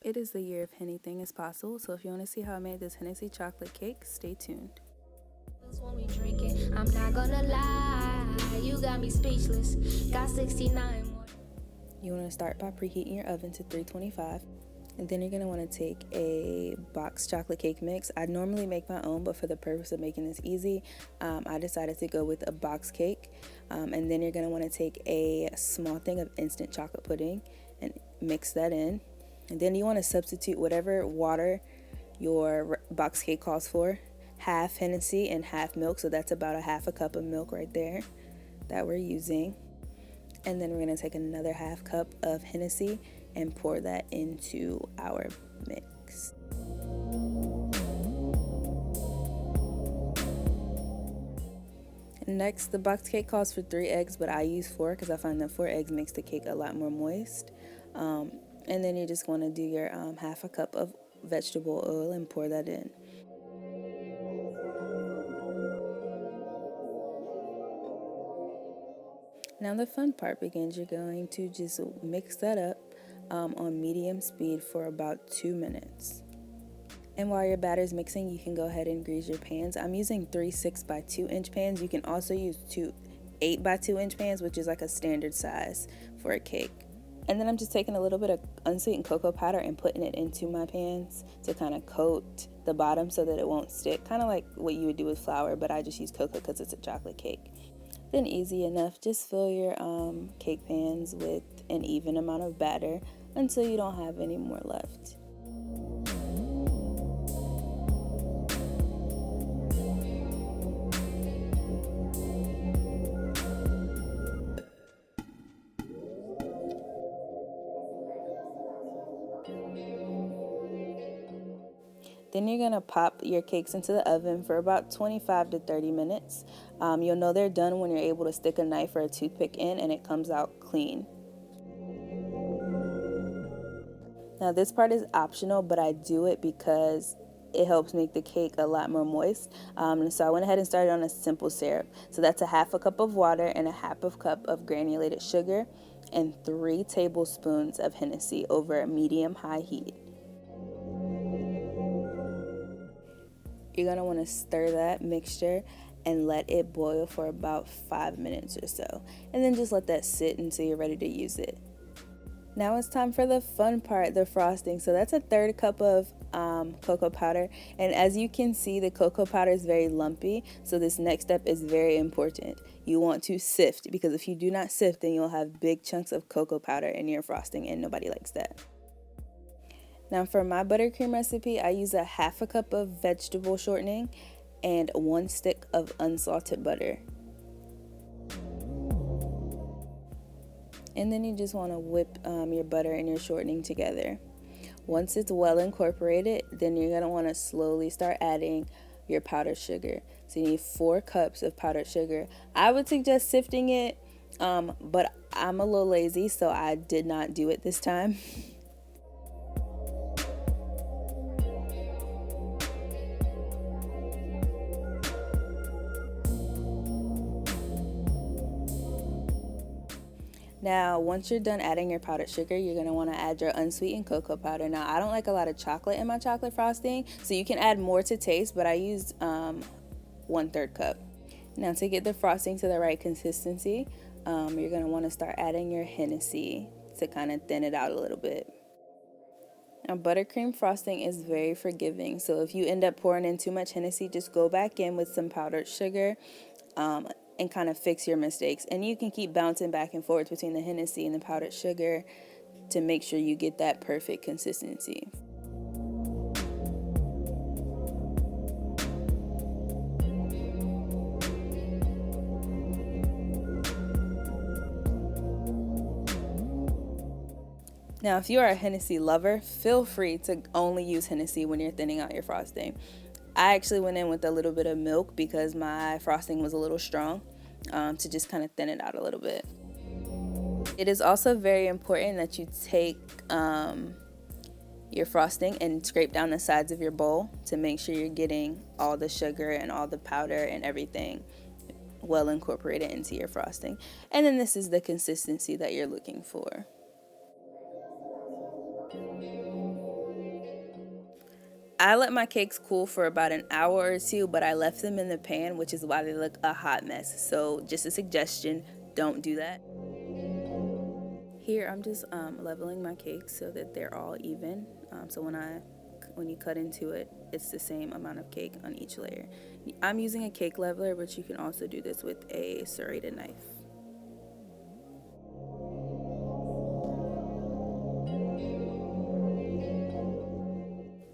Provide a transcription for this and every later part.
It is the year of anything is possible, so if you want to see how I made this Hennessy chocolate cake, stay tuned. When we drinking, I'm not gonna lie, you got me speechless. Got 69 more. You want to start by preheating your oven to 325. And then you're going to want to take a box chocolate cake mix. I normally make my own, but for the purpose of making this easy, I decided to go with a box cake. And then you're going to want to take a small thing of instant chocolate pudding and mix that in. And then you want to substitute whatever water your box cake calls for. Half Hennessy and half milk, so that's about a half a cup of milk right there that we're using. And then we're going to take another half cup of Hennessy and pour that into our mix. Next, the box cake calls for 3 eggs, but I use 4 because I find that 4 eggs makes the cake a lot more moist. And then you just want to do your half a cup of vegetable oil and pour that in. Now the fun part begins. You're going to just mix that up on medium speed for about 2 minutes. And while your batter is mixing, you can go ahead and grease your pans. I'm using 3 6x2 inch pans. You can also use 2 8x2 inch pans, which is like a standard size for a cake. And then I'm just taking a little bit of unsweetened cocoa powder and putting it into my pans to kind of coat the bottom so that it won't stick. Kind of like what you would do with flour, but I just use cocoa because it's a chocolate cake. Then easy enough, just fill your cake pans with an even amount of batter until you don't have any more left. Then you're going to pop your cakes into the oven for about 25 to 30 minutes. You'll know they're done when you're able to stick a knife or a toothpick in and it comes out clean. Now this part is optional, but I do it because it helps make the cake a lot more moist. So I went ahead and started on a simple syrup. So that's a half a cup of water and a half a cup of granulated sugar and 3 tablespoons of Hennessy over a medium-high heat. You're going to want to stir that mixture and let it boil for about 5 minutes or so. And then just let that sit until you're ready to use it. Now it's time for the fun part, the frosting. So that's a 1/3 cup of cocoa powder. And as you can see, the cocoa powder is very lumpy. So this next step is very important. You want to sift, because if you do not sift, then you'll have big chunks of cocoa powder in your frosting and nobody likes that. Now for my buttercream recipe, I use a half a cup of vegetable shortening and 1 stick of unsalted butter. And then you just want to whip your butter and your shortening together. Once it's well incorporated, then you're going to want to slowly start adding your powdered sugar. So you need 4 cups of powdered sugar. I would suggest sifting it, but I'm a little lazy, so I did not do it this time. Now, once you're done adding your powdered sugar, you're going to want to add your unsweetened cocoa powder. Now, I don't like a lot of chocolate in my chocolate frosting, so you can add more to taste, but I used 1/3 cup. Now, to get the frosting to the right consistency, you're going to want to start adding your Hennessy to kind of thin it out a little bit. Now, buttercream frosting is very forgiving, so if you end up pouring in too much Hennessy, just go back in with some powdered sugar and kind of fix your mistakes. And you can keep bouncing back and forth between the Hennessy and the powdered sugar to make sure you get that perfect consistency. Now, if you are a Hennessy lover, feel free to only use Hennessy when you're thinning out your frosting. I actually went in with a little bit of milk because my frosting was a little strong, to just kind of thin it out a little bit. It is also very important that you take your frosting and scrape down the sides of your bowl to make sure you're getting all the sugar and all the powder and everything well incorporated into your frosting. And then this is the consistency that you're looking for. I let my cakes cool for about an hour or two, but I left them in the pan, which is why they look a hot mess. So just a suggestion, don't do that. Here I'm just leveling my cakes so that they're all even. So when you cut into it, it's the same amount of cake on each layer. I'm using a cake leveler, but you can also do this with a serrated knife.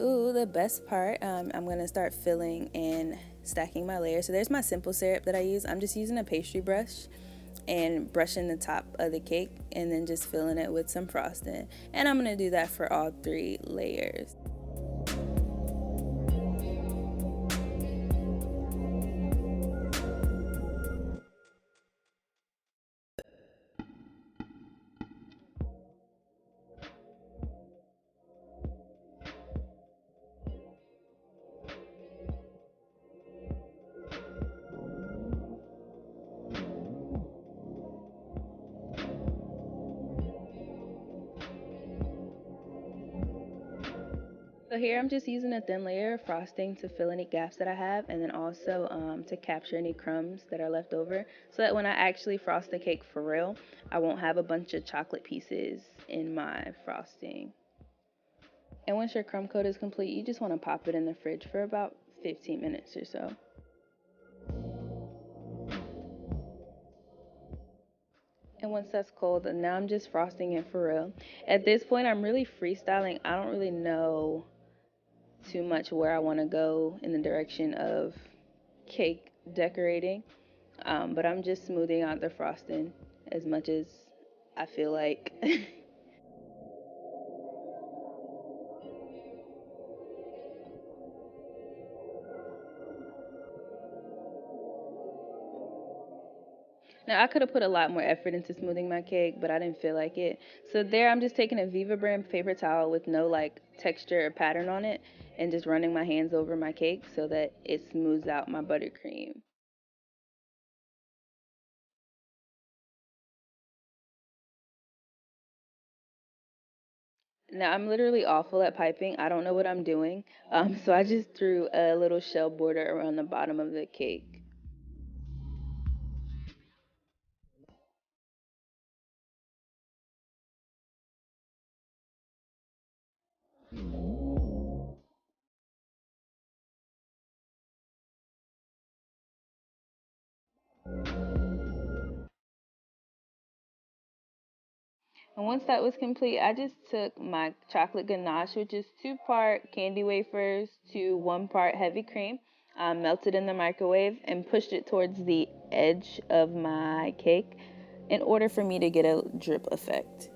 Ooh, the best part, I'm gonna start filling and stacking my layers. So there's my simple syrup that I use. I'm just using a pastry brush and brushing the top of the cake and then just filling it with some frosting. And I'm gonna do that for all 3 layers. So here I'm just using a thin layer of frosting to fill any gaps that I have, and then also to capture any crumbs that are left over, so that when I actually frost the cake for real, I won't have a bunch of chocolate pieces in my frosting. And once your crumb coat is complete, you just want to pop it in the fridge for about 15 minutes or so. And once that's cold, now I'm just frosting it for real. At this point, I'm really freestyling. I don't really know too much where I want to go in the direction of cake decorating. But I'm just smoothing out the frosting as much as I feel like. Now, I could have put a lot more effort into smoothing my cake, but I didn't feel like it. So there, I'm just taking a Viva brand paper towel with no like texture or pattern on it and just running my hands over my cake so that it smooths out my buttercream. Now, I'm literally awful at piping. I don't know what I'm doing. So I just threw a little shell border around the bottom of the cake. And once that was complete, I just took my chocolate ganache, which is 2 part candy wafers to 1 part heavy cream, melted in the microwave, and pushed it towards the edge of my cake in order for me to get a drip effect.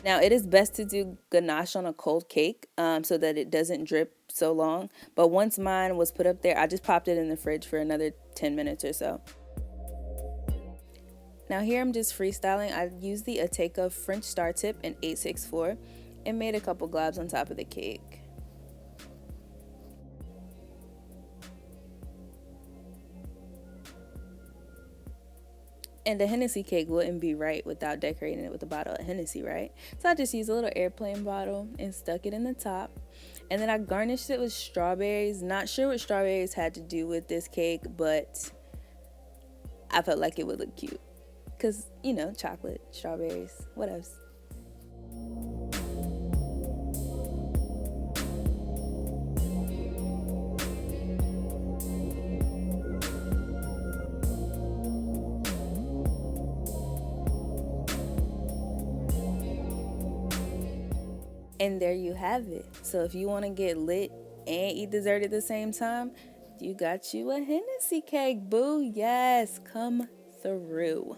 Now, it is best to do ganache on a cold cake so that it doesn't drip so long. But once mine was put up there, I just popped it in the fridge for another 10 minutes or so. Now, here I'm just freestyling. I used the Ateca French Star Tip in 864 and made a couple globs on top of the cake. And the Hennessy cake wouldn't be right without decorating it with a bottle of Hennessy, right? So I just used a little airplane bottle and stuck it in the top. And then I garnished it with strawberries. Not sure what strawberries had to do with this cake, but I felt like it would look cute. Because, chocolate, strawberries, what else? And there you have it. So if you want to get lit and eat dessert at the same time, you got you a Hennessy cake, boo. Yes, come through.